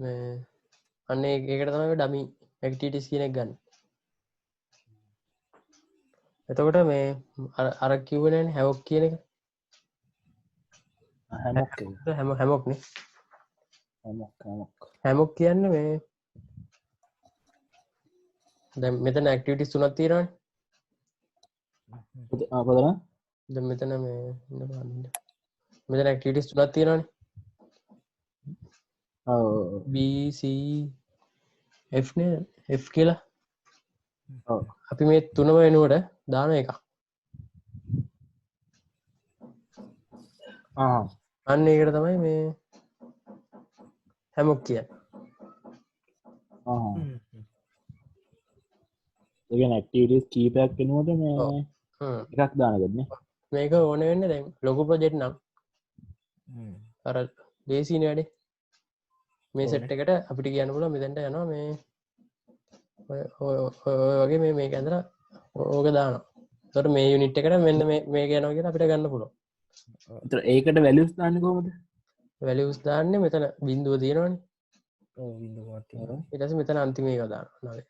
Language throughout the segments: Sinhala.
මේ අන්න ඒකට තමයි ඩමි ඇක්ටිවිටිස් කියන එක ගන්න. එතකොට මේ අර කිව්වනේ හැවොක් කියන එක හැමොක්නේ හැමොක් කියන්නේ මේ දැන් මෙතන ඇක්ටිවිටිස් තුනක් තියෙනවානේ. ආපදන දැන් මෙතන මේ මෙතන ඇක්ටිවිටිස් තුනක් තියෙනවානේ. B C F නේ F කියලා. අපි මේ තුනම වෙනුවට දාන එක. අන්න ඒකට තමයි මේ හැමොක් කියන්නේ. ඇක්ටිවිටස් කීපයක් වෙනුවට මේ එකක් දානගන්න මේක ඕන වෙන්න දැන් ලොකු ප්‍රොජෙක්ට් නම් අර දේසින වැඩේ මේ සෙට් එකට අපිට කියන්න පුළුවන් මෙතෙන්ට යනවා මේ ඔය වගේ මේක ඇඳලා ඕක දානවා. එතකොට මේ යුනිට් එකට මෙන්න මේක යනවා කියලා අපිට ගන්න පුළුවන්. ඒකට වැලියුස් දාන්න කොහොමද? වැලියුස් දාන්නේ මෙතන බිඳුව තියෙනවනේ. ඔව් බිඳුවක් තියෙනවා. ඊට පස්සේ මෙතන අන්තිම එක දානවා 9.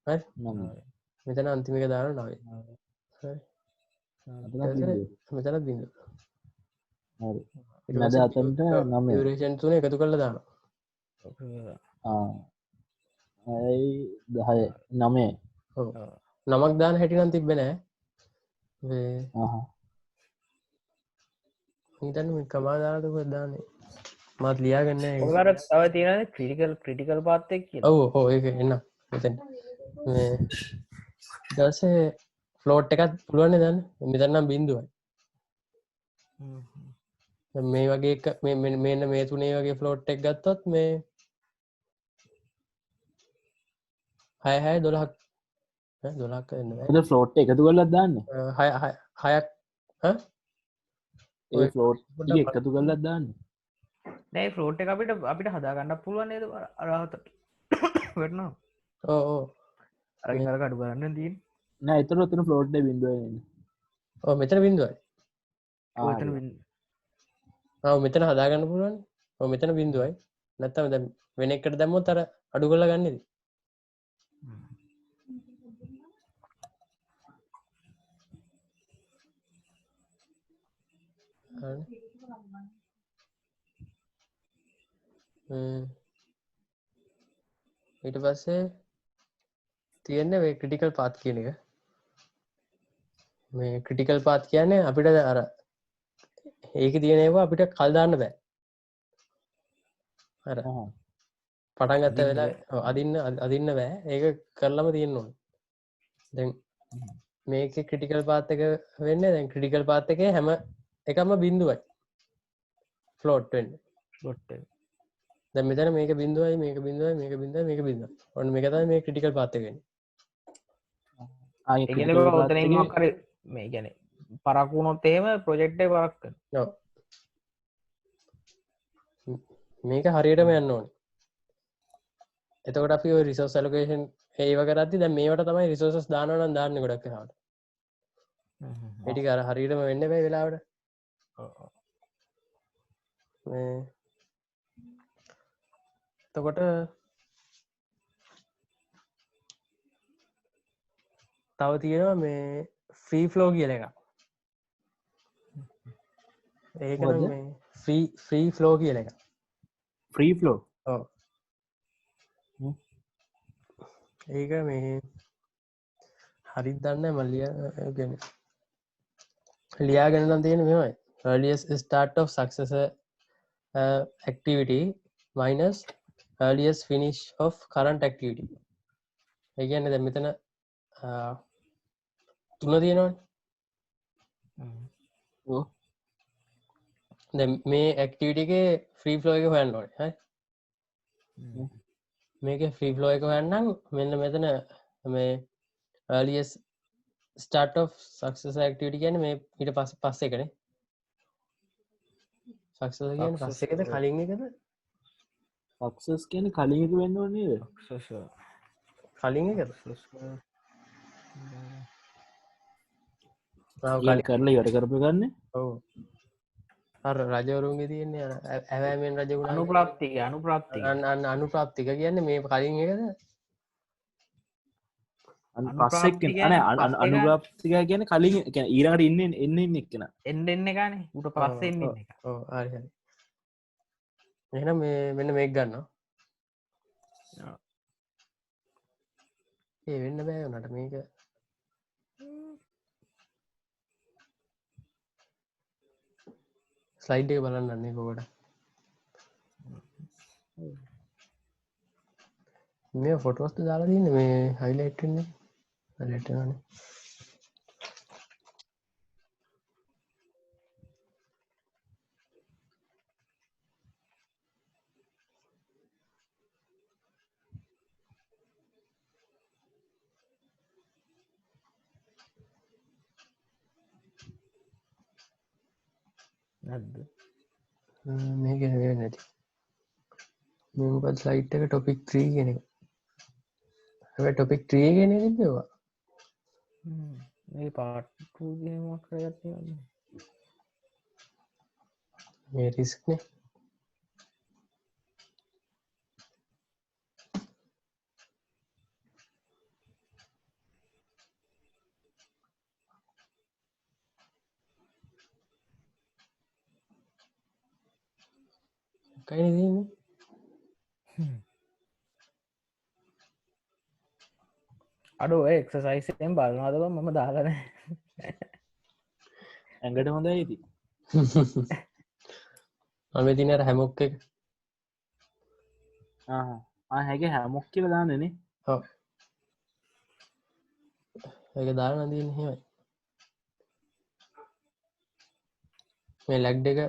හරි? මෙතන අන්තිම එක දානවා 9. හරි. මෙතන බිඳුව. හරි. මැද අතන්ට 9. ඩියුරේෂන් තුන එකතු කරලා දානවා. අයි 10 9. ඔව්. 9ක් දාන හැටි නම් තිබ්බේ නෑ. හිතන්න මේ කමා දාලාද කොහෙද දාන්නේ? මාත් ලියාගන්න නෑ. ඔය අර තව තියෙනනේ ක්‍රිටිකල් පාත් එක කියලා. ඔව් ඔව් ඒක එන්න. මෙතන. මේ ඊට පස්සේ ෆ්ලෝට් එකක් පුළුවන් නේ දාන්න. මෙතන නම් බිඳුවයි. මේ වගේ එක මෙන්න මේ තුනේ වගේ ෆ්ලෝට් එක ගත්තොත් මේ 6 6 12ක් 12ක් වෙන්න බෑ. ඒක ෆ්ලෝට් එකතු කරලා දාන්න. 6ක් ඒ ෆ්ලෝට් ටික එකතු කරලා දාන්න. නෑ ෆ්ලෝට් එක අපිට හදා ගන්න පුළුවන් නේද අරහත වෙන්නවා. ඔව් ඔව්. අරගෙන අර කඩු කරන්න තියෙන්නේ. නෑ ඒතර උතන ෆ්ලෝට් එක බිඳුවයි එන්නේ. ඔව් මෙතන බිඳුවයි. එතන බිඳුව. ඔව් මෙතන හදා ගන්න පුළුවන්. ඔව් මෙතන බිඳුවයි. නැත්තම් දැන් වෙන එකට දැම්මොත් අර අඩු කරලා ගන්නෙද? ඊට පස්සේ තියෙන්නේ මේ ක්‍රිටිකල් පාත් කියන එක. මේ ක්‍රිටිකල් පාත් කියන්නේ අපිට අර ඒකේ තියෙන ඒවා අපිට කල් දාන්න බෑ. අර පටන් ගත්ත වෙලාවේ අදින්න බෑ. ඒක කරලම තියෙන්න ඕනේ. දැන් මේකේ ක්‍රිටිකල් පාත් එක වෙන්නේ දැන් ක්‍රිටිකල් පාත් එකේ හැම එකම බිඳුවයි. ෆ්ලෝට් වෙන්නේ. ෆ්ලෝට් එක. දැන් මෙතන මේක බිඳුවයි මේක බිඳුවයි මේක බිඳුවයි මේක බිඳුවයි. ඔන්න මේක තමයි මේ ක්‍රිටිකල් පාත් එක වෙන්නේ. ඒ කියන්නේ ඔතනින් මොකක් හරි මේ කියන්නේ පරක් වුණොත් එහෙම ප්‍රොජෙක්ට් එක පරක් කරනවා. ඔව්. මේක හරියටම යන්න ඕනේ. එතකොට අපි ඔය රිසෝස් ඇලොකේෂන් ඒව කරද්දි දැන් මේවට තමයි රිසෝසස් දානවා නම් දාන්නේ ගොඩක් වෙලාවට. ඒ ටික අර හරියටම වෙන්න බෑ වෙලාවට. මේ එතකොට තව තියෙනවා මේ ෆ්‍රී ෆ්ලෝ කියලා එකක්. ඒක නම් මේ ෆ්‍රී ෆ්ලෝ කියලා එකක්. Free flow. ඔව්. ඒක මේ හරිද දන්නේ මම ලියාගෙන නම් තියෙන මෙහෙමයි. earliest start of successor activity minus earliest finish of current activity. ඒ කියන්නේ දැන් මෙතන තුන තියෙනවනේ. ඔව්. දැන් මේ ඇක්ටිවිටි එකේ ෆ්‍රී ෆ්ලෝ එක හොයන්න ඕනේ. හරි. මේකේ ෆ්‍රී ෆ්ලෝ එක හොයන්නම් මෙන්න මෙතන මේ earliest start of successor activity කියන්නේ මේ ඊට පස්සේ එකනේ. successor කියන්නේ පස්සේ එකද කලින් එකද? සක්සස් කියන්නේ කලින් එක වෙන්න ඕනේ නේද? කලින් එකද? කලින් කරලා ඉවර කරපු ගන්න. ඔව්. අර රජවරුන්ගේ තියෙන්නේ ඇවෑමෙන් රජගුණ අනුප්‍රාප්තික අනුප්‍රාප්තික අනුප්‍රාප්තික කියන්නේ මේ කලින් එකද පස්සෙක් අන අනුග්‍රප්තික කියන කලින් ඊරට ඉන්න එක්කෙන එන්ඩ එන්න ගන උට පස්සේ එන්න එක ආරි එහෙනම් මේ මෙන්න මේක් ගන්න ඒ වෙන්න බෑ නට මේක ස්ලයිඩ් එක බලන්නන්නේ කොකට මේ ෆොටෝස්ට දාලා තින්න මේ හයිලයිට්න්නේ ලටන නැද්ද මේ ගෙන නැති මෙමපත් ස්ලයිට් එක ටොපික් 3 ගෙන හැ ටොපික් 3 ගෙන තිබවා මේ පාට්ටූගේමක් කරගත්ත මේ රිස්ක්නේ කයි දන්නේ අඩුව එක්සසයිසයෙන් බලනාදක මම දාලන ඇඟට හොඳ ඉති අම තිනර හැමොක් එක හැගේ හැමොක් කියල දාන්නනේ ඔව් ඒක දාන නදන්න හෙමයි මේ ලැග් එක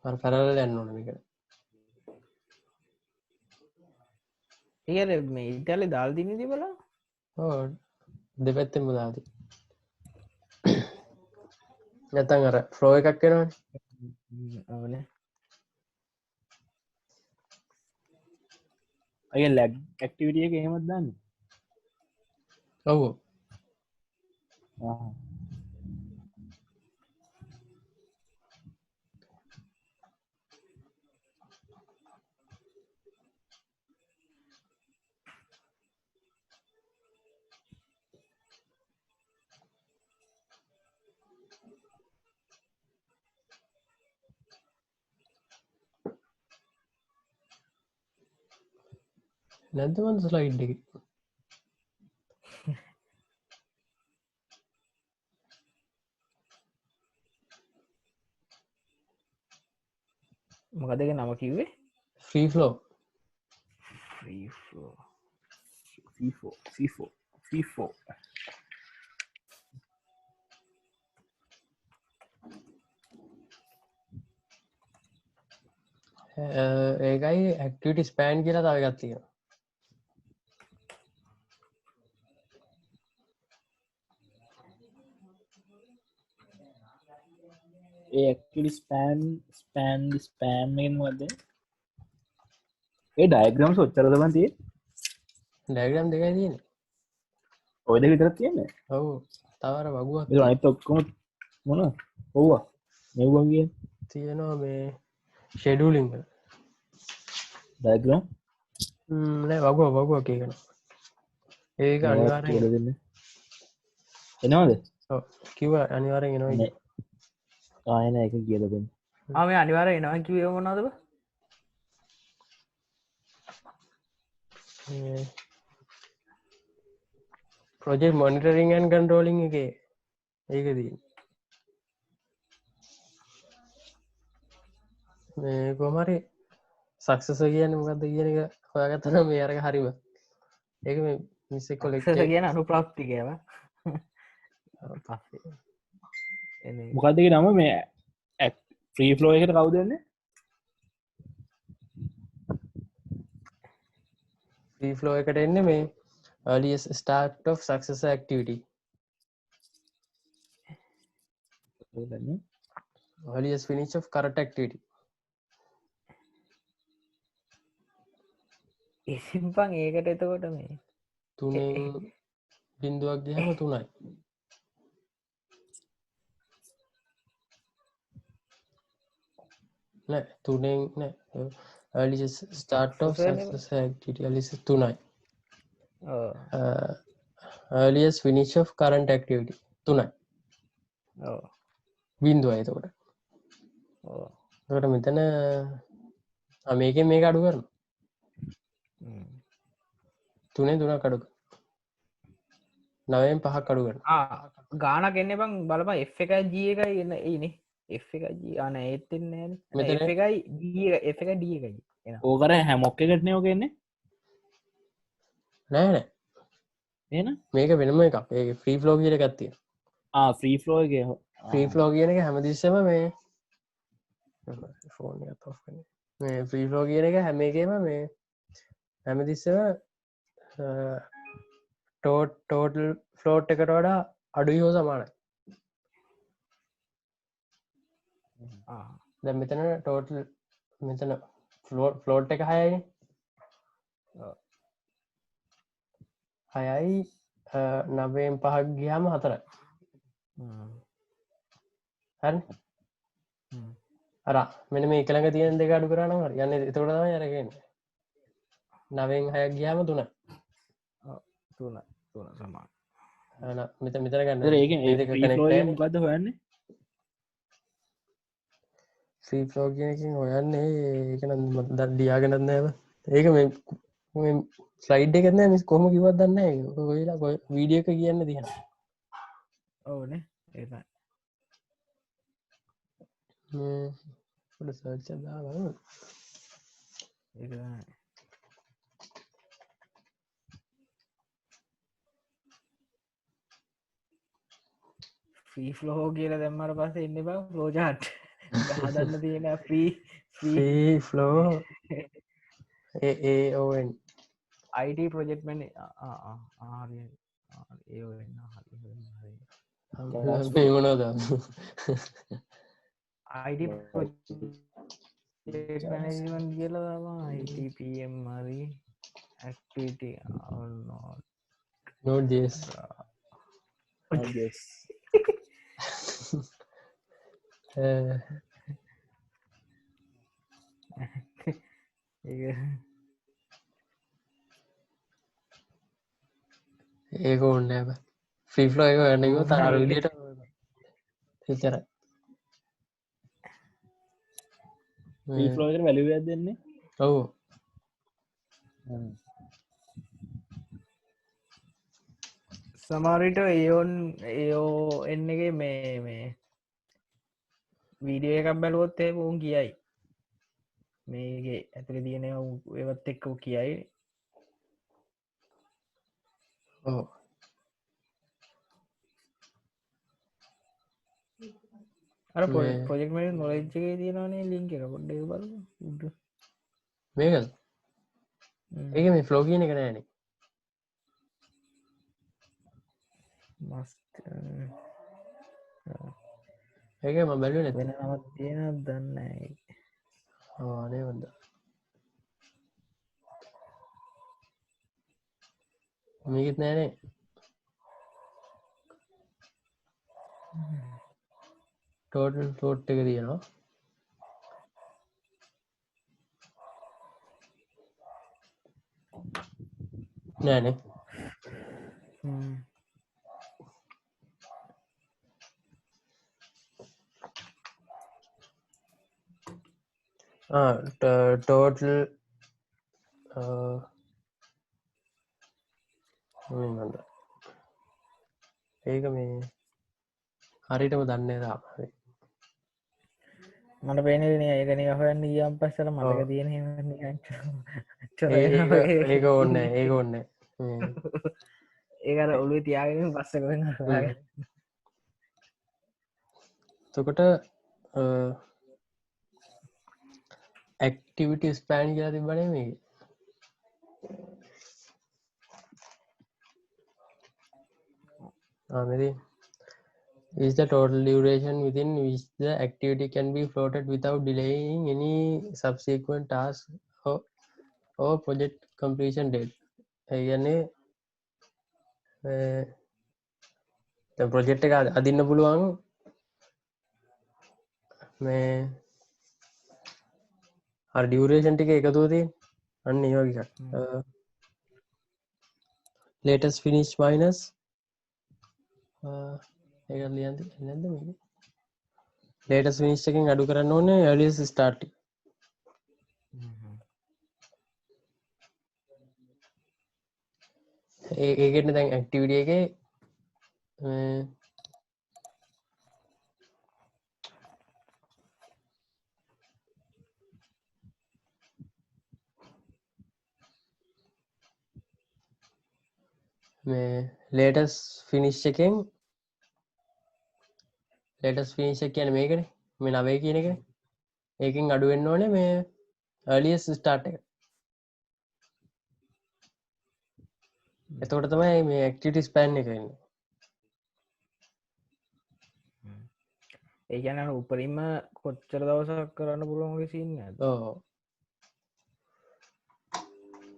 පැරල යන්න ඕන එක ඒර මේ ඉටල දල් දින තිබල දෙපැත්තෙම දාති නැතන් අර ෆ්ලෝ එකක් කෙනවන ඕන අය ලැග් ඇක්ටිවිටිය එක එහෙමත් දන්න ඔවු නැදමන් ස්ලයිඩ් එක මොකදක නම කිව්වේ ෆ්‍රී ෆ්ලෝ ෆෝ ඒකයි ඇක්ටිවිටි ස්පෑන් කියලා තව ගත්තිය ඒ ස්පෑන් ස්පෑම්ෙන් වද ඒ ඩයිග්‍රම් සොච්චරදබන් තිය ඩැග්‍රම් දෙකයි තියෙන ඔයද විතර තියන්න ඔවු තවර වගුවක් අනිත ඔක්කොම මොන ඔව්වා මෙව්වන්ගේ තියෙනවා මේ ෂෙඩූලිං ඩයිග්‍රම් නෑ වගුව කියගෙන ඒක අනිවාරෙන් දෙන්න එනවාද කිව අනිවාරෙන් එනවා ආයන එක කියල දෙන්න ආම අනිවාර එනවා කිව මොනාදව ප්‍රජෙක් මොනිටරිංගන් කන්ට්‍රෝලිං එක ඒකදී මේ කොමරි සක්සස කියන මොකක්ද කියන එක හොයාගත්තන මේ අරක හරිව ඒක මිස්සෙක් කොලෙක් කියන අනුප්‍රාප්තිකව මොකක්දක නම මේ ෆ්‍රී ෆ්ලෝ එකට කවුදන්න ෆ්ලෝ එකට එන්න මේ earliest start of success activity earliest finish of current activity ඉසිම්පන් ඒකට එතකොට මේ තුනෙන් බින්දුවක් ගහම තුනයි නෑ තුනෙන් නෑ earliest start of Successor නේ success activity earliest 3යි ඔව් earliest finish of current activity 3යි ඔව් බින්දුවයි එතකොට ඔව් එතකොට මෙතන මේකෙන් මේක අඩු කරනවා තුනේ 3ක් අඩු කරනවා 9න් 5ක් අඩු කරනවා ගානක් එන්න බං බලපා F එකයි G එකයි එන්න ඒනේ F එකයි G ආන ඒත්තෙන්නේ මෙතන- F එකයි D එක F එකයි D එකයි එන ඕකර හැමොක්ක එකටනය ඕකෙන්නේ නෑ නෑ එන මේක වෙනම එකක් ඒ ෆ්‍රී ෆ්ලෝ කියන එකක් තියෙනවා ෆ්‍රී ෆලෝගේ ෆ්‍රී ෆ්ලෝ කියන එක හැමතිස්සම මේ ෆෝන් එකත් ඔෆ් කරන්න. මේ ෆ්‍රී ෆ්ලෝ කියන එක හැම එකම මේ හැමතිස්සම ටෝටල් ෆ්ලෝට් එකට වඩා අඩු හෝ සමානයි දැ මෙතන ටෝටල් මෙතන ෆ්ලෝට් එක හයයි හයයි නවයෙන් පහක් ගියාම හතරයි හරි අර මෙන මේ එකළඟ තියෙන දෙක අඩු කරන්න යන්න එතකොට තම යරගෙන නවෙන් හයක් ගියාම තුන තුන තුන සමාන මෙත මෙතර ගන්න ඒක මොකක්ද හොයන්නේ ්‍රී ෆලෝ කියනකින් හොයන්නේ ඒකන දන් ඩියාගෙනත් නෑව ඒක මේ ස්ලයිඩ් එකන මිස් කොම කිවත් දන්න ඔයලා වීඩිය එක කියන්න තියන ඕනේ ඒ සර්චදා ෆී ෆ්ලෝ කියල දැම්මට පස එන්න බ ලෝජාට් හදන්න තියෙන ්‍රී ෆලෝ ඒෝන් අයිට ප්‍රජෙක්්මන ආරය ඒ හරි මොනද අයිඩ මැනජමන් කියලවා ITPM මරි ඇක්ට නෝඩ් ජෙස් ඒක ඔන්න ෆිෆ්ලෝ එක වැන්නක තාර විදිට හිචර ෆලෝක වැලිව දෙන්නේ ඔවු සමාරිට ඒෝන් ඒෝ එන්නගේ මේ වීඩිය එකක් බැලුවොත්තේ උන් කියයි මේගේ ඇතුළ තියෙන ඒවත් එක්කෝ කියයි ඕ අර පොජෙක්මට නොලච්චගේ තියෙනනේ ලින්ක එක පොඩ්ඩ බල උඩ මේකල් ඒක මේ ෆ්ලෝගීන එක නෑනේ මස් ඒක ම බැලු නැ වෙන නවත් තියෙන දන්න ආනේ වද මේකත් නෑනේ ටෝටල් ෆලෝට් එක තියෙනවා නෑනේ ටෝටල් ඒක මේ හරිටම දන්නේ තාම මට පේනන ඒකන හොයන්න ගියම් පස්සල මතක ඔව්. තියෙන ඒක ඔන්න ඒක ඔන්න ඒකට ඔලු තියාගෙන පස්සක තකොට ඇක්ටිවිට ස්පෑන් කියලා තිබනේ මේ ආමද is the total duration within which the activity can be floated without delaying any subsequent task or project completion date කියන්නේ ප්‍රොජෙක්් එක අදින්න පුළුවන් මේ අර ඩියුරේෂන් ටික එකතුව තියෙන අන්න ඒ වගේ එකක් latest finish minus ඒක ලියන්න නැද්ද මේක latest finish එකෙන් අඩු කරන්න ඕනේ earliest start එක. ඒකෙන් දැන් ඇක්ටිවිටි එකේ මේ ලේටස් ෆිනිශ් එකෙන් ලේටස් ෆිනිශ් එක කියන්නේ මේකනේ මේ 9 කියන එක ඒකෙන් අඩු වෙන්න ඕනේ මේ earliest start එක. එතකොට තමයි මේ activity span එක එන්නේ. ඒ කියන්නේ උපරිම කොච්චර දවසක් කරන්න පුළුවන් වගේ සීන් එකක්ද? ඔව්.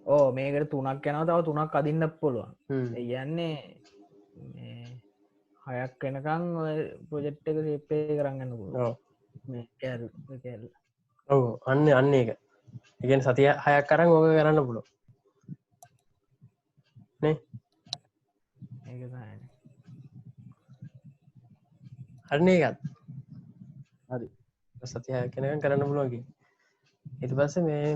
ඕ මේකට 3ක් යනවා තව 3ක් අදින්න පුළුවන්. හ්ම්. ඒ කියන්නේ මේ 6ක් වෙනකන් ඔය ප්‍රොජෙක්ට් එක ෂේප් එක කරන් යන්න පුළුවන්. ඔව්. මේ කැල් කැල්. ඔව් අන්න ඒක. ඒ කියන්නේ සතිය 6ක් අරන් ඕක කරන්න පුළුවන්. නේ? ඒක තමයි. අන්න ඒකත්. හරි සතිය 6ක් වෙනකන් කරන්න පුළුවන් කියන්නේ. ඊට පස්සේ මේ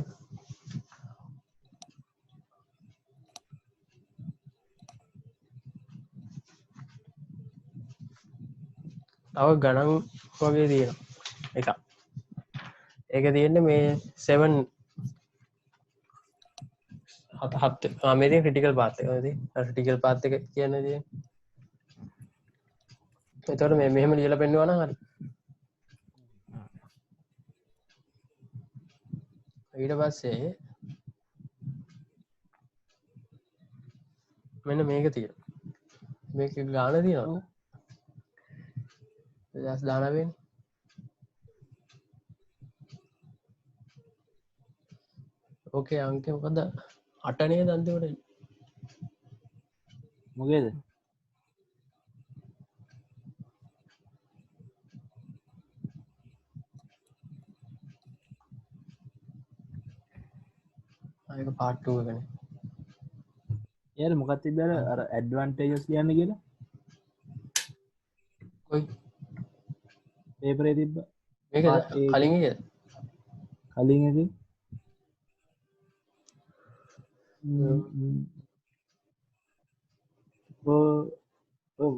තව ගණන් වගේ තියෙනවා එක ඒක තියෙන්නේ මේ 7 මේක ක්‍රිටිකල් පාත් එක ක්‍රිටිකල් පාත් එක කියන්නේ තියෙන්නේ එතකොට මේ මෙහෙම ලියලා පෙන්නනවා නම් හරි ඊට පස්සේ මෙන්න මේක තියෙනවා මේක ගාන තියෙනවා දස් දානවෙන් ඕකේ අංක මොකද 8 නේද අන්තිමට මොකේද ඒක පාර්ට් 2 එකනේ යාර මොකක්ද තිබ්බද අර ඇඩ්වාන්ටේජස් කියන්න කියලා කොයි පේපරේ තිබ්බ මේක කලින් එකද කලින් එක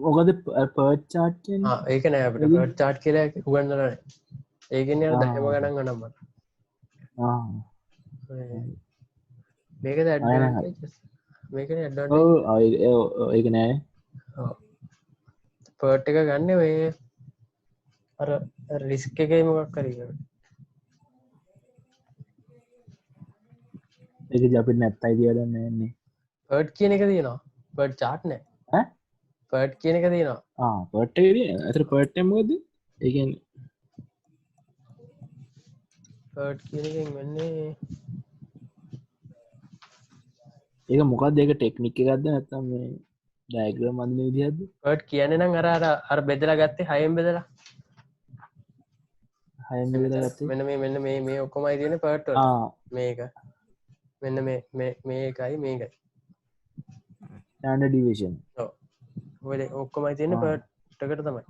මොකද පර්ච් චාට් ඒක නෑ අපිට පර්ට් චාට් කියලා උගන්වලා නැහැ ඒකෙන් යන දහම ගණන් ගණන් මත මේකද ඇඩ්වාන්ටේජස් මේකනේ ඇඩ්වාන්ටේජ් ඒක නෑ පර්ට් එක ගන්න ඔය අර රිස්ක් එකේ මොකක් හරි ඒක අපිට නැත්තයි කියලා නෑන්නේ පර්ට් කියන එක තියෙනවා පර්ට් චාට් නෑ ඈ පර්ට් කියන එක තියෙනවා පර්ට් එක තියෙන අතර පර්ට් එක මොකද ඒ කියන්නේ පර්ට් කියන එකෙන් වෙන්නේ ඒක මොකක්ද ඒක ටෙක්නික් එකක්ද නැත්නම් මේ ඩයග්‍රෑම් අඳින විදිහක්ද පර්ට් කියන්නේ නම් අර බෙදලා ගත්තේ 6න් බෙදලා හයෙන් බෙදලා ගත්තේ මෙන්න මේ ඔක්කොමයි තියෙන්නේ පර්ට් වල මේක මෙන්න මේකයි මේකයි ස්ටෑන්ඩඩ් ඩිවිෂන් ඔව් ඔය ඔක්කොමයි තියෙන්නේ පර්ට් එකට තමයි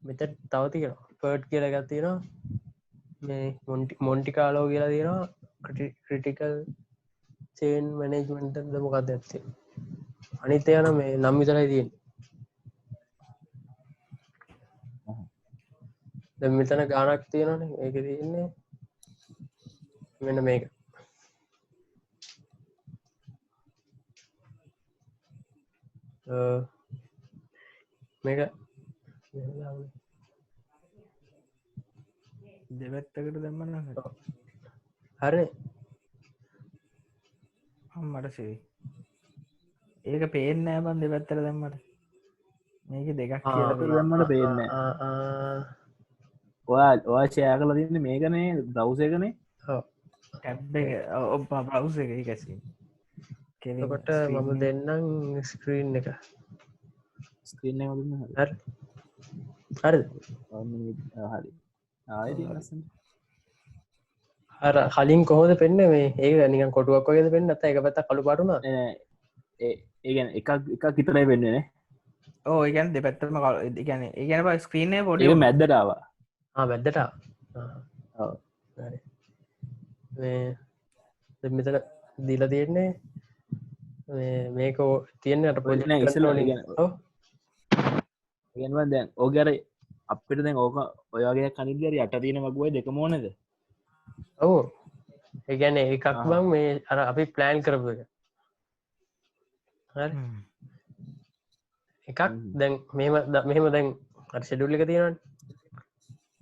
මෙතන තව තියෙනවා පර්ට් කියලා එකක් තියෙනවා මේ මොන්ටි කාලෝ කියලා තියෙනවා ක්‍රිටිකල් චේන් මැනේජ්මන්ට් එකද මොකක්ද ඇත්තේ අනිත් ඒවා නම් මේ නම් විතරයි තියෙන්නේ දැන් මෙතන ගානක් තියෙනවානේ ඒකේ තියෙන්නේ මෙන්න මේක මේක දෙවැත්තකට දැම්මන්න හරි මට සේ ඒක පේන්න බන් දෙවැත්තර දැම්මට මේක දෙකක් කියලා දැම්මට පේන්නේ ඔයා ෂෙයා කරලා තියෙන්නේ මේකනේ බ්‍රවුසර් එකනේ ටැබ් එක ඔබ බ්‍රවුසර් එක ඒකසින් එතකොට මම දෙන්නම් ස්ක්‍රීන් එක ස්ක්‍රීන් එක දුන්න හරි හරි හරි ආයෙ ලස්සන අර කලින් කොහොද පෙන්න්න මේ ඒ නික කොටුවක් වගේ පෙන්න්න ඇත එක පත්ත කළු පාටුනා ඒගැන එකක් විතරයි වෙන්නනේ ඕ ඒගැන දෙපැත්තම ගැන ඒගැන ස්ක්‍රීනය පොඩි ඒ මැද්දටාවා වැද්දට මෙතන දීල තියෙන්නේ මේකෝ තියෙන්න්නට පොජ ගෙන්වන් දැන් ඕගැර අපිට දැන් ඕක ඔයාගේ කනිදර යට තියෙන වගුව දෙක මෝනද ඔවු ඒගැන එකක් බං මේ අර අපි ප්ලෑන් කරපු එක එකක් දැන් මෙහෙම දැන් ෂෙඩුල්ල එක තියෙන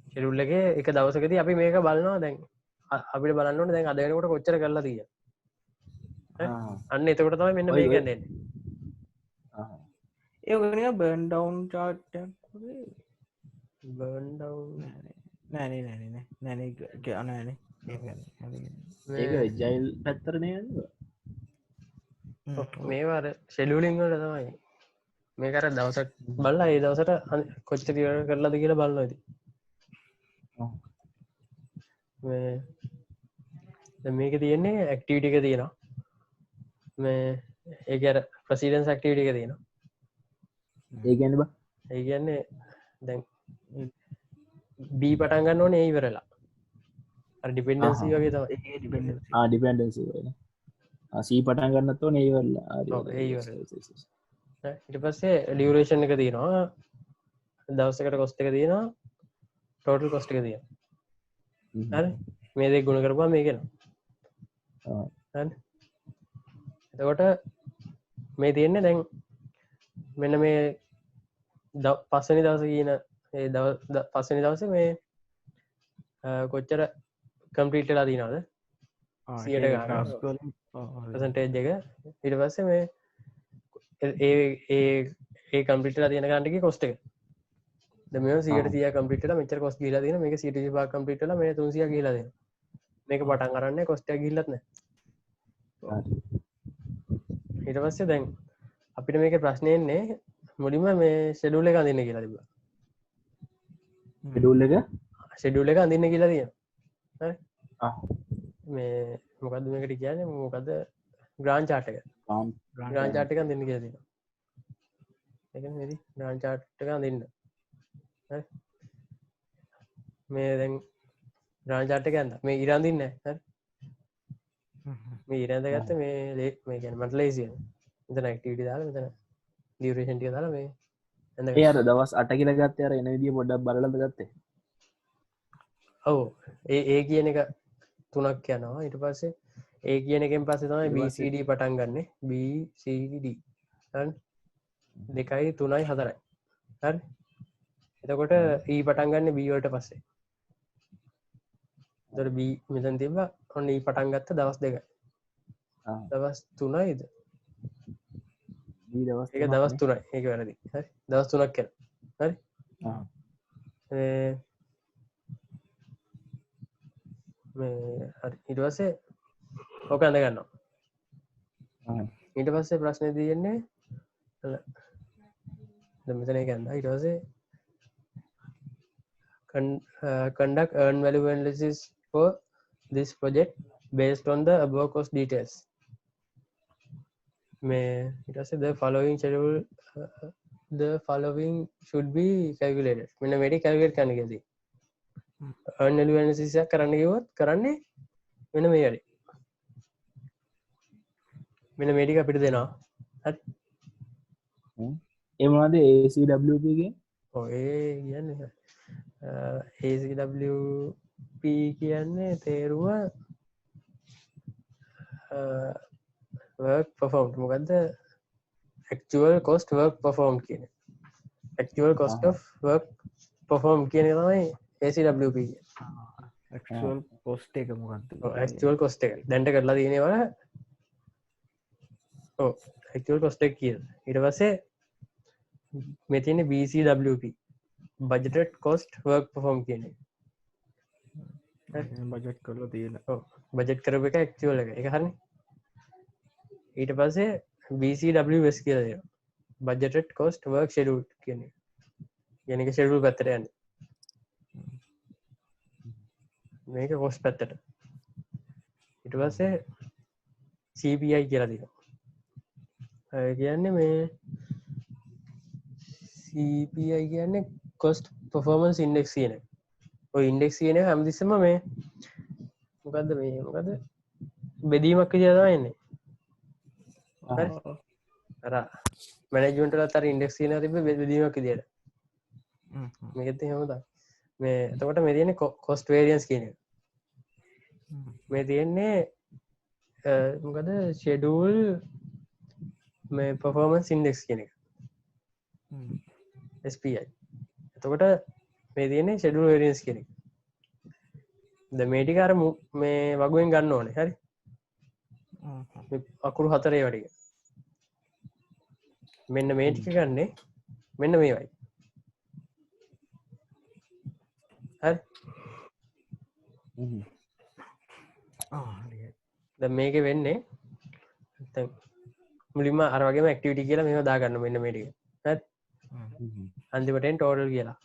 ෂෙඩුල්ලගේ එක දවසකති අපි මේක බලන්නවා දැන් අපිට බලන්නට දැන් අදනකොට කොච්චර කරලා තිය අන්න එතකොට තමයි මෙන්න මේ ගැන්නේ ඒ බර්න් ඩවන් චාට් නෑනේ නැන අනෑන ඒක ජයිල් පැත්තරනය මේවාර ෂෙඩුලිංවල තමයි මේකර දවසක් බල්ලා ඒ දවසට කොච්ච තිර කරලාද කියලා බලන්නද මේක තියෙන්නේ ඇක්ටිවිටික තියෙනවා මේ ඒකර ප්‍රසිඩන්ස් ඇක්ටිවිටික තියෙනවා ඒ ගැන බ ඒ කියන්නේ දැන් බී පටන්ගන්න ඕනේ ඒ ඉවරලා ඩිපෙන්ඩන්සි වගේ තම ඩිපෙන්ඩන්සි සී පටන් ගන්නත්තෝ නේවල්ලා ඉට පස්සේ ලියවරේෂන් එක තියෙනවා දවසකට කොස්ට එක තියෙනවා ටෝටල් කොස්ට එක තියෙන මේ දෙක් ගුණ කරපා මේ කියෙන එතකොට මේ තියෙන්නේ දැන් මෙන්න මේ පස්සනි දවස කියන පස්සනි දවස මේ කොච්චර කම්පීටලා දීනවාද සියට ගසටේජ් එක ඉට පස්සේ මේ ඒ කම්පිටලා තියෙන ගන්නක කොස්ට එක මේ සියට තිය කම්පිට මෙචර කොස් ගීලා තින මේ සිට පා කම්පිටල මේ තුසිය කියලාද මේක පටන් කරන්න කොස්ට ගිල්ලත්න හිට පස්සේ දැන් අපිට මේක ප්‍රශ්නයන්නේ මුලින්ම මේ ෂෙඩුල එක අඳන්න කියලා තිබ ඩුල්ල එක ෂෙඩුල එක අඳන්න කියලා තිය මේ මොකද මේකට කියන මොකද ග්‍රාන් චාටක ග්‍රාන් චාටක දෙන්න කිය තින ග්‍රාන් චාට්ක දෙන්න මේ දැන් ග්‍රාන් චාටක ඇන්න මේ ඉරන්දින්න මේ ඉරන්ද ගත්ත මේ ලේ මේ ගැන මට ලේසිය මෙතන ඇක්ටිවිටි දාලා මෙතන ලියවරේෂන් ටික දාලා මේ ඒ අර දවස් 8 කියලා ගත්තේ අර එන විදිය පොඩ්ඩක් බලලද ගත්තේ ඔව් ඒ කියන එක තුනක් යනවා ඊට පස්සේ ඒ කියන එකෙන් පස්සේ තමයි BCD පටන් ගන්න BCD හරි 2යි 3යි 4යි හරි එතකොට E පටන් ගන්න B වලට පස්සේ එතකොට B මෙතන තිබ්බා ඔන්න E පටන් ගත්ත දවස් 2යි දවස් 3යිද ඒක දවස් 3යි ඒක වැරදි හරි දවස් 3ක් කරා හරි හරි ඊට පස්සේ ඕක ඇඳ ගන්නවා ඊට පස්සේ ප්‍රශ්නේ තියෙන්නේ මෙතන ඒක ඇඳලා ඊට පස්සේ conduct earn value analysis for this project based on the above cost details මේ ඊට පස්සේ the following should be calculated මෙන්න මේක calculate කරන්න කියලාදී earn value analysis එක කරන්න කිව්වොත් කරන්නේ මෙන්න මේ හරි මෙන්න මේ ටික අපිට දෙනවා හරි ඒ මොනවද ACWP කියන්නේ ඔව් ඒ කියන්නේ ACWP කියන්නේ තේරුම work performed මොකද්ද actual cost work performed කියන්නේ actual cost of work performed කියන එක තමයි ACWP කියන්නේ actual cost එක මොකක්ද actual cost එක දැන්ට කරලා තියෙනවා ඔව් actual cost එක කියන ඊට පස්සේ මේ තියෙන්නේ BCWP budgeted cost work performed කියන්නේ බජට් කරලා තියෙන ඔව් බජට් කරපු එක actual එක ඒක හරිනේ ඊට පස්සේ BCWS කියලා දෙනවා budgeted cost work schedule කියන්නේ යනක ෂෙඩුල් පැත්තට යන්න මේක කොස් පැත්තට ඉට පස්සේ CPI කියලා දින කියන්නේ මේ CPI කියන්නේ කොස්ට පර්ෆෝමන්ස් ඉන්ඩෙක්ස් කියන ඔය ඉන්ඩෙක්ස් කියන හැමතිස්සම මේ මොකක්ද මේ මොකද බෙදීමක් ජයදවා එන්නේ අර මැනජුන්ටල තර ඉන්ඩෙක්ස් කියන තිබ බෙදීමක් දියට මේකත හමදා මේ එතකොට මේ තියෙන කොස්ට වේරියන්ස් කියන මේ තියෙන්නේ මොකද ෂෙඩූල් මේ පර්ෆෝමන්ස් ඉන්ඩෙක්ස් කියන එක SPI එතකොට මේ තියන්නේ ෂෙඩුල් වේරියන්ස් කියන එක ද මේටිකාර මේ වගුවෙන් ගන්න ඕනේ හරි අකුරු 4 වටික මෙන්න මේ ටික ගන්නේ මෙන්න මේවයි හරි දැන් මේක වෙන්නේ නැත්නම් මුලින්ම අර වගේම ඇක්ටිවිටි කියලා මේව දාගන්න මෙන්න මේ ටික හරි අන්තිමටෙන් ටෝටල් කියලා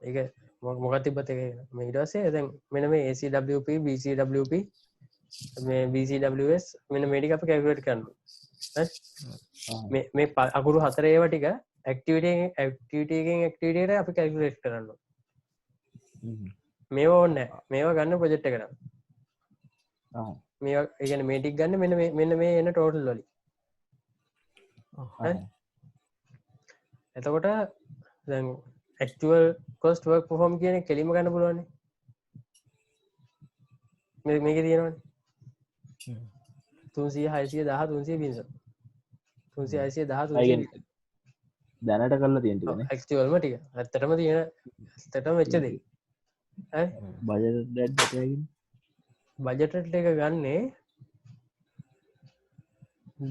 ඒක මොකක් තිබ්බත් ඒක මේ ඊට පස්සේ දැන් මෙන්න මේ ACWP BCWP මේ BCWS මෙන්න මේ ටික අපි කැල්කියුලේට් කරනවා හරි මේ අකුරු 4 ඒවා ටික ඇක්ටිවිටි එකෙන් ඇක්ටිවිටි එකට අපි කැල්කියුලේට් කරනවා මේවා ඕනේ නැහැ මේවා ගන්න ප්‍රොජෙක්ට් එකට මේවා ඒ කියන්නේ මේ ටික ගන්න මෙන්න මේ එන ටෝටල් වලින් හරි එතකොට දැන් actual cost work perform කියන එක කෙලින්ම ගන්න පුළුවන් නේ මේකේ තියෙනවනේ 300 600 10 320 300 600 දැනට කරලා තියෙන ටිකනේ actualම ටික ඇත්තටම තියෙන ඇත්තටම වෙච්ච දේ හරි බජට් එක ගන්නේ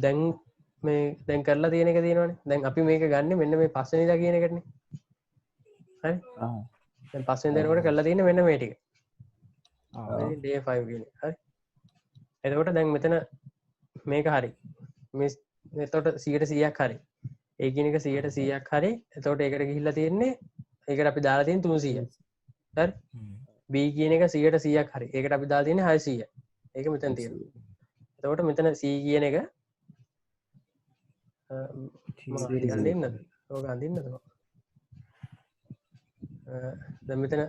දැන් මේ දැන් කරලා තියෙන එක තියෙනවනේ දැන් අපි මේක ගන්න මෙන්න මේ පස්වෙනිදා කියන එකටනේ හරි දැන් පස්වෙනිදාට කරලා තියෙන්නේ මෙන්න මේ ටික day 5 කියන්නේ හරි එතකොට දැන් මෙතන මේක හරි මේ එතකොට 100%ක් හරි ඒ කියන එක 100%ක් හරි එතකොට ඒකට ගිහිල්ලා තියෙන්නේ ඒකට අපි දාලා තියෙන 300 හරි B කියන එක 100%ක් හරි ඒකට අපි දාලා තියෙන්නේ 600 ඒක මෙතන තියෙනවා එතකොට මෙතන C කියන එක ගන්නන්න ඕක අඳන්න දැන් මෙතන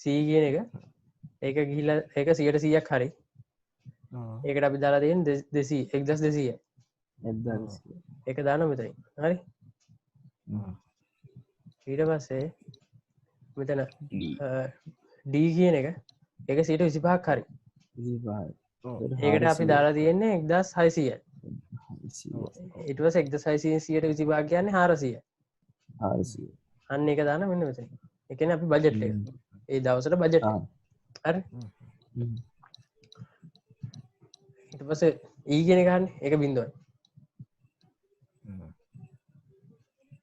C කියන එක ඒක ගිහිල්ලා ඒක 100%ක් හරි ඒකට අපි දාලා තියෙන 1200 ඒක දානවා මෙතන හරි ඊට පස්සේ මෙතන D කියන එක ඒක 125ක් හරි ඒකට අපි දාලා තියෙන්නේ 1600 ඊට පස්සේ 1600 125 කියන්නේ 400 අන්න ඒක දාන මෙන්න මෙතන ඒ කියන්නේ අපි බජට් එක ඒ දවසට බජට් හරි ඊට පස්සේ E කියන එක ගන්න ඒක බිඳුවයි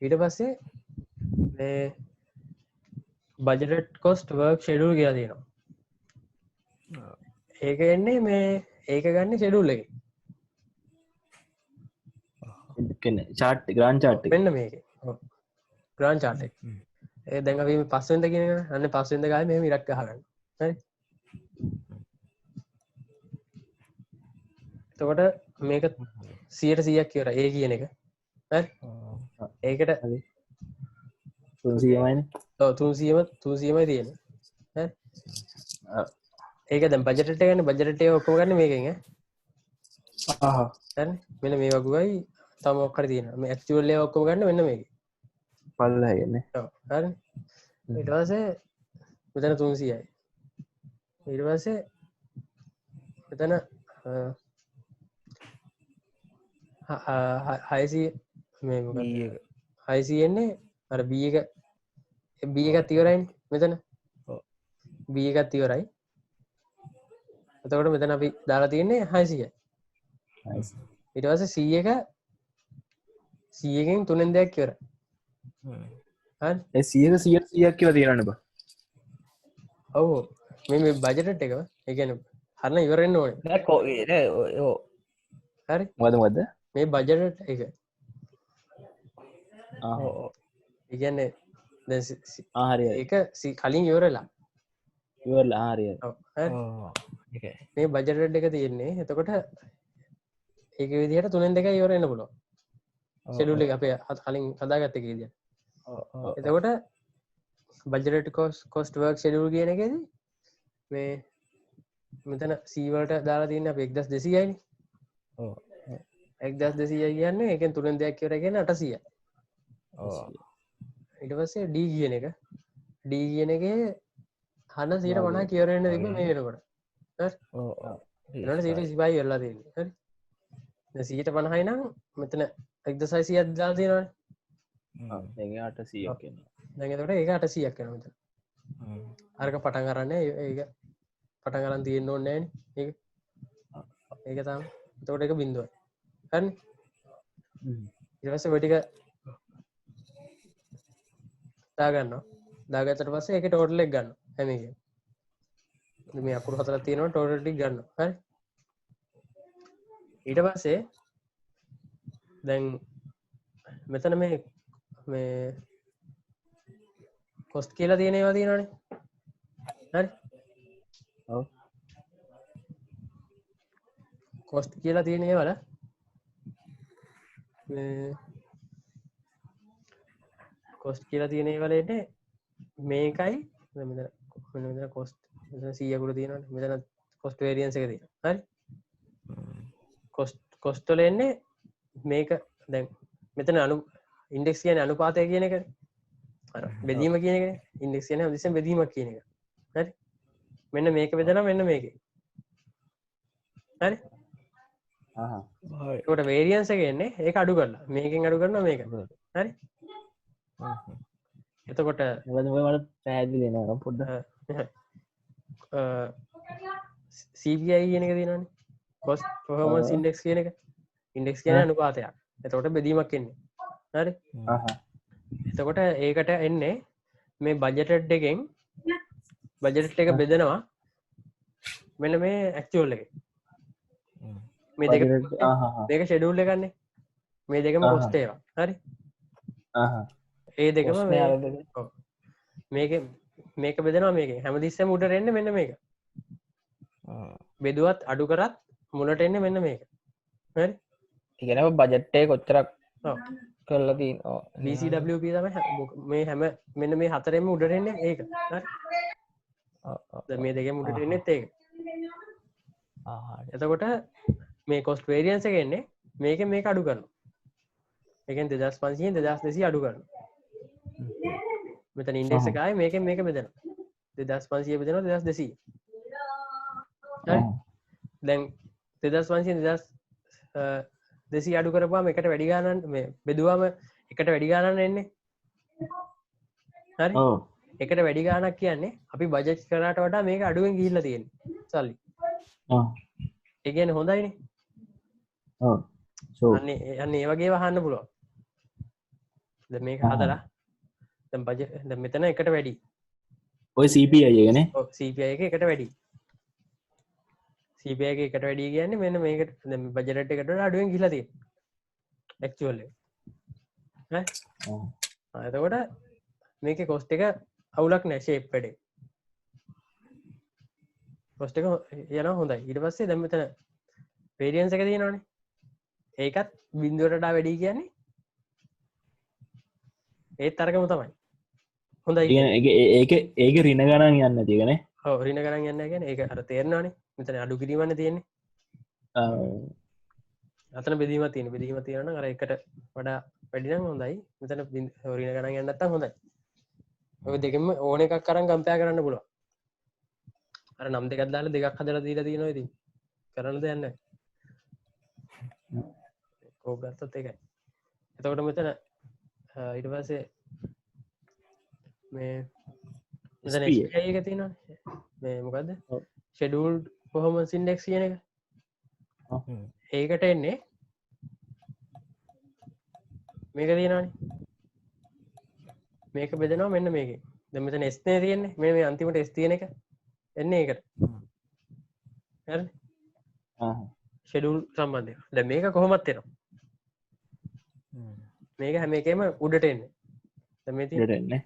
ඊට පස්සේ මේ බජට් කොස්ට් වර්ක් ෂෙඩියුල් කියලා තියෙනවා ඒක එන්නේ මේ ඒක ගන්න ෂෙඩියුල් එකේ චාට් ග්‍රාන්ඩ් චාට් මෙන්න මේකේ ග්‍රාන්ඩ් චාට් එක ඒ දැන් අපි මේ පස්වෙනිද කියන එක අන්න පස්වෙනිද ගාවේ මෙහෙම ඉරක් ගහගන්න හරි එතකොට මේක 100%ක් ඉවරයි ඒ කියන එක හරි ඒකට 300මයිනේ ඔව් 300මයි තියෙන්නේ හරි ඒක දැන් බජට් එක ගන්න බජට් එක ඔක්කොම ගන්න මේකෙන් හරි මෙන්න මේ වගුවයි තම ඔක්කොම තියෙනවා මේ ඇක්චුවල් ඒවා ඔක්කොම ගන්න මෙන්න මේකේ පල්ලහයන්නේ ඔව් හරි ඊට පස්සේ මෙතන 300යි ඊට පස්සේ මෙතන 600 මේ මොකක්ද 600 එන්නේ අර B එකත් ඉවරයිනේ මෙතන B එකත් ඉවරයි එතකොට මෙතන අපි දාලා තියෙන්නේ 600යි ඊට පස්සේ C එක C එකෙන් 3 දෙයක් ඉවරයි හරි ඒ 100ක් කියලා තියෙනවනේ බා ඔව් මේ බජට් එක ඒ කියන්නේ හරින ඉවර වෙන්න ඕනේ නෑ හරි මොකද මේ බජට් එක ඉගන්නේ හරි ඒක කලින් යෝරලා ඉවරලා හරි මේ බජරඩ් එක තියෙන්නේ එතකොට ඒක විදිහට 3 2 ඉවරෙන්න පුළුවන් ෂෙඩියුල් එක අපේ කලින් හදාගත්ත එක විදිහට එතකොට බජරට් කොස්ට් වර්ක් ෂෙඩියුල් කියන එකේදී මේ මෙතන සීවලට දාලා තියන්න අප 1200යිනේ 1200 කියන්නේ එකෙන් 3 දෙයක් කියවර කියන්නේ 800 ඊට පස්සේ D කියන එක D කියන එකේ 150 කියවර වෙන්න තිබ්බ මේ වෙනකොට හරි ඊළඟට 125 වෙලා තියෙන්නේ හරි දැන් 150යි නම් මෙතන 1600ක් දාලා තියෙනවනේ දැන් 800ක් එනවා දැන් එතකොට ඒක 800ක් වෙනවා මෙතන අරක පටන් ගන්න ඒක පටන් ගන්න තියෙන්න ඕනේ නෑනේ ඒක තමයි එතකොට ඒක බිඳුවයි හරිනේ ඊට පස්සේ ඔය ටික දාගන්නවා දාගත්තට පස්සේ ඒකේ ටෝටල් එක ගන්නවා හැම එකෙම මේ අකුරු හතරක් තියෙනවා ටෝටල් ටික ගන්නවා හරි ඊට පස්සේ දැන් මෙතන මේ කොස්ට් කියලා තියෙන ඒවා තියෙනවානේ හරි ඔව් කොස්ට් කියලා තියෙන ඒවල මේ කොස්ට් කියලා තියෙන ඒවල ඉන්නේ මේකයි මෙතන කොස්ට් මෙතන 100කට තියෙනවානේ මෙතන කොස්ට් වේරියන්ස් එක තියෙනවා හරි කොස්ට් වල එන්නේ මේක දැන් මෙතන ඉන්ඩෙක්ස් කියන්නේ අනුපාතය කියන එකනේ අර බෙදීම කියන එකනේ ඉන්ඩෙක්ස් කියන්නේ හැමතිස්සෙම බෙදීමක් කියන එක හරි මෙන්න මේක බෙදනවා මෙන්න මේකේ හරි ඒකට වේරියන්ස් එක එන්නේ ඒක අඩු කරලා මේකෙන් අඩු කරනවා මේක හරි එතකොට මට පැහැදිලි නෑ පොඩ්ඩක් CPI කියන එක තියෙනවානේ cost performance index කියන එක ඉන්ඩෙක්ස් කියන අනුපාතයක් එතකොට බෙදීමක් එන්නේ හරි එතකොට ඒකට එන්නේ මේ බජට් එකෙන් බජට් එක බෙදනවා මෙන්න මේ ඇක්චුවල් එක මේ දෙක දෙක ෂෙඩියුල් එකන්නේ මේ දෙකම කොස්ට් ඒවා හරි ඒ දෙකම මේක බෙදනවා මේකෙන් හැමතිස්සෙම උඩට එන්නේ මෙන්න මේක බෙදුවත් අඩු කරත් මුලට එන්නේ මෙන්න මේක හරි ඉගෙන බජට්ටේ කොච්චරක් කරලා තියන BCWP තමයි මේ හැම මෙන්න මේ හතරෙම උඩට එන්නේ ඒක මේ දෙකම උඩට එන්නෙත් ඒක එතකොට මේ කොස්ට් වේරියන්ස් එක එන්නේ මේකෙන් මේක අඩු කරනවා ඒකෙන් 2500 2200 අඩු කරනවා මෙතන ඉන්ඩෙක්ස් එක ආයේ මේකෙන් මේක බෙදෙනවා 2500 බෙදෙනවා 2200 හරි දැන් 2500 2200 අඩු කරපුවාම එකට වැඩි ගානක් මේ බෙදුවාම එකට වැඩි ගානක් එන්නේ හරි එකට වැඩි ගානක් කියන්නේ අපි බජට් කරාට වඩා මේක අඩුවෙන් ගිහිල්ලා තියෙන්නේ සල්ලි ඒ කියන්නේ හොඳයිනේ අන්න ඒ වගේ වහන්න පුළුවන් දැන් මේක හදලා දැන් බජට් දැන් මෙතන එකට වැඩි ඔය CPI එකනේ ඔව් CPI එක එකට වැඩි CPI එක එකට වැඩි කියන්නේ මෙන්න මේකට දැන් බජට් එකට වඩා අඩුවෙන් ගිහිල්ලා තියෙන්නේ ඇක්චුවල් එක ඈ එතකොට මේකේ කොස්ට් එක අවුලක් නැහැ ෂේප් වැඩේ කොස්ට් එක යනවා හොඳයි ඊට පස්සේ දැන් මෙතන වේරියන්ස් එක තියෙනවානේ ඒකත් බිඳුවට වඩා වැඩි කියන්නේ ඒත් අරගම තමයි හොඳයි ඒක රින ගණන් යන්න තියගනේ ඔව් රින ගණන් යන්න කියන්නේ ඒක අර තේරෙනවානේ මෙතන අඩු කිරීමන්නේ තියෙන්නේ අතන බෙදීමක් තියෙන බෙදීමක් තියෙනවා නම් අර එකට වඩා වැඩි නම් හොඳයි මෙතන රින ගණන් යන්න නැත්තම් හොඳයි ඔය දෙකෙන්ම ඕන එකක් අරන් කම්පෙයාර් කරන්න පුළුවන් අර නම් දෙකක් දාලා දෙකක් හදලා දීලා තියෙනවා ඉතින් කරන්න දෙයක් නැහැ කෝප් ගත්තත් ඒකයි එතකොට මෙතන ඊට පස්සේ මේ මෙතන SPI එක තියෙනවානේ මේ මොකද්ද scheduled performance index කියන එක ඒකට එන්නේ මේක තියෙනවානේ මේක බෙදෙනවා මෙන්න මේකේ දැන් මෙතන S නේ තියෙන්නේ මේ අන්තිමට S තියෙන එක එන්නේ ඒකට හරිද schedule සම්බන්ධයෙන් දැන් මේක කොහොමද එනවා මේක හැම එකම උඩට එන්න ඩටන්නේ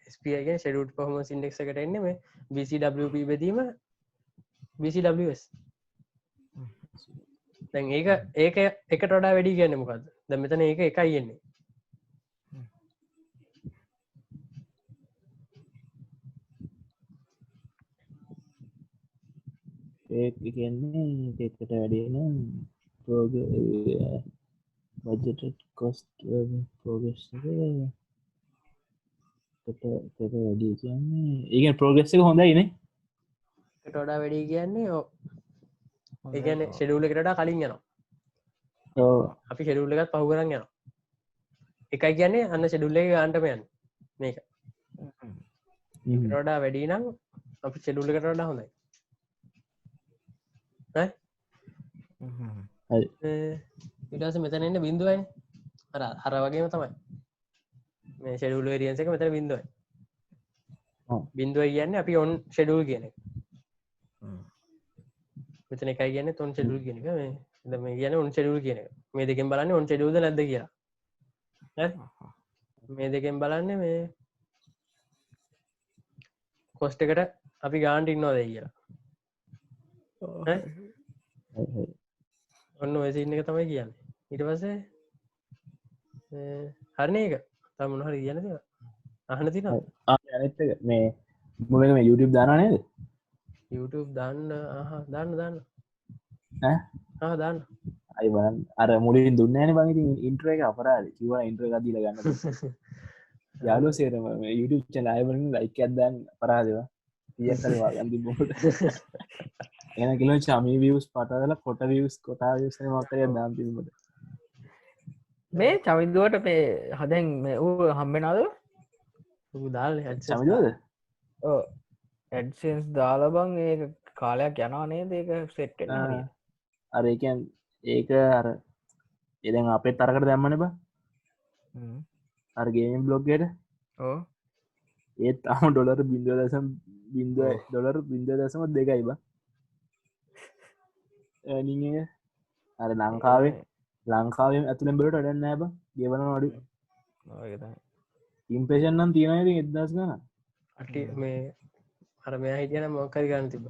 ස්පගේ ෂෙඩුට් පහම සිින්ඩෙක් එකට එන්න මේ BCWP බැදීම BCWS දැන් ඒක එකට වඩා වැඩි කියන්න මොකක්ද ද මෙතන ඒක එකයි එන්නේ ඒ කියන්නේ ඒකට වැඩියන ප්‍රෝග බජට කොස්ට පෝගස් වැඩිය කියන්නේ ඒ ප්‍රෝගෙස් එක හොඳයින එකට වඩා වැඩි කියන්නේ ඒගැන ෂෙඩූල එකටට කලින් යනවා අපි ෂෙඩුල්ල එකත් පහු කරන්න යනවා එකයි කියන්නේ අන්න ෂෙඩුල්ල එක ගන්ටමයන් මේක රොඩා වැඩි නම් අපි ෂෙඩුල්ල එකට වඩා හොඳයි ඉටස මෙතන එන්න බින්දුවයි අර වගේම තමයි මේ ෂෙඩුල් රියන්ස එක මෙතන බින්දුවයි බින්දුව කියන්න අපි ඔන් ෂෙඩුල් කියන එක මෙතන එකයි කියන්න තොන් ෂෙඩුල් කියන එක මේ කියන ඔන් ෂෙඩුල් කියන එක මේ දෙකෙන් බලන්න ඔන් ෂෙඩුල්ද නැද්ද කියලා මේ දෙකෙන් බලන්න මේ කොස්ට එකට අපි ගාන්ට ඉන්නවා දෙ කියලා ඔන්න ඔයසින්න එක තමයි කියන්න ඉට පසේ හරණ එක තමුණ හරි කියන්න අහන තින මේ මුලම YouTube දානනේද YouTube දන්න දන්න දන්න දන්න අයි බලන් අර මුලින් දුන්නන බඟති ඉන්ට්‍ර එක අපරාද කිව ඉන්ට්‍ර ගදීල ගන්න යාලු සේරම YouTube චනයවලින් ලයික අදදන්න පරාදවා තියකරවා ගන්දි බොට එන කිලෝ චමී වියස් පටදල කොට වියස් කොටා වියසන මතරය දාම්තිීමට මේ චවිදුවට මේ හදැන් වූ හම්බෙනද දාල් චමිදෝද ඇඩ්සන්ස් දාලබං ඒ කාලයක් යනානේ දෙක සෙට් අරකන් ඒක අර එදැන් අපේ තරකට දැම්මන බ අර්ගේම බ්ලොග්ගට ඒත් අම ඩොලර් බින්දුව දසම් බින්දුව ඩොලර් බින්දුව දසම දෙකයි බා නිය අර ලංකාවේ ලංකාවෙන් ඇතුළෙන් බලට අඩන්න ඇබ ගෙවන අඩු ඉම්පේෂන් නම් තියෙනද එදස් ගන අට මේ අර මෙයා හිටියන මොකරි ගන්න තිබ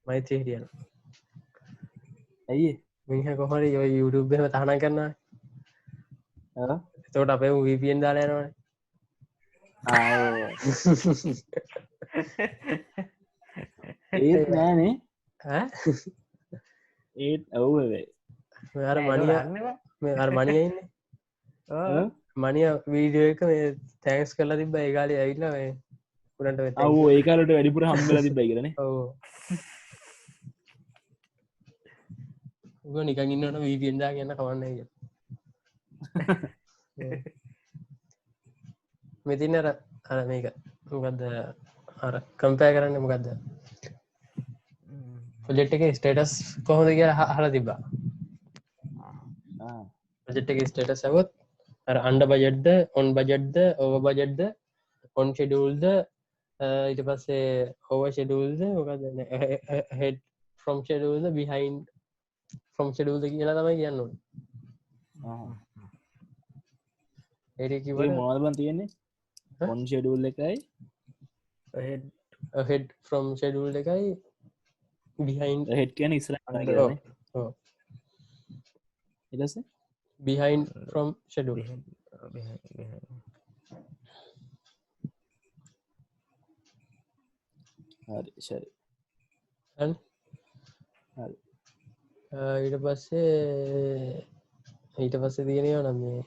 මෛත්‍රී හිටියන ඇයි මිහ කොහට යො යුටුබ්ම තහන කරන්න තෝට අපේ වීපියෙන් දාලයනවන ඒත් නෑනේ ඒත් ඔව්වේ අර මනිය අර මනියඉන්න මනිය වීඩියෝ එක මේ තැන්ක්ස් කරලා තිබ ඒගාලි ඇවිල්ල මේ පුරට අව ඒකාලට වැඩිපුර හම්බල තිබයි කරන නිකන් ඉන්නට වීපියෙන්දා කියන්න කවන්න කිය මෙතින්න අර මේක මොකක්ද අර කම්පෑ කරන්න මොකක්ද ප්‍රජෙට් එක ස්ටේටස් කොහොද කිය හල තිබා ප්‍රජෙට් එක ස්ටේටස් ඇවොත් අන්ඩ බජෙට්ද ඔන් බජෙට්ද ඕව බජෙට්ද ඔන් ෂෙඩුල්ද ඊට පස්සේ හෝව ෂෙඩුල්ද මොකද හෙඩ් ෆ්‍රොම් ෂෙඩුල්ද බිහයින් ෆොම් ෂෙඩුල්ද කියලා තමයි කියන්න ඒකිව මොල්බන් තියෙන්නේ ඔන් ෂෙඩුල් එකයි හෙඩ් ෆ්‍රොම් ෂෙඩුල් එකයි බිහයින් හෙට් කියන ඉස්ර එදස බිහයින් ෆ්‍රොම් ෂෙඩුල් හරි ශරි ඊට පස්සේ ඊට පස්සේ තියෙනව නම් මේ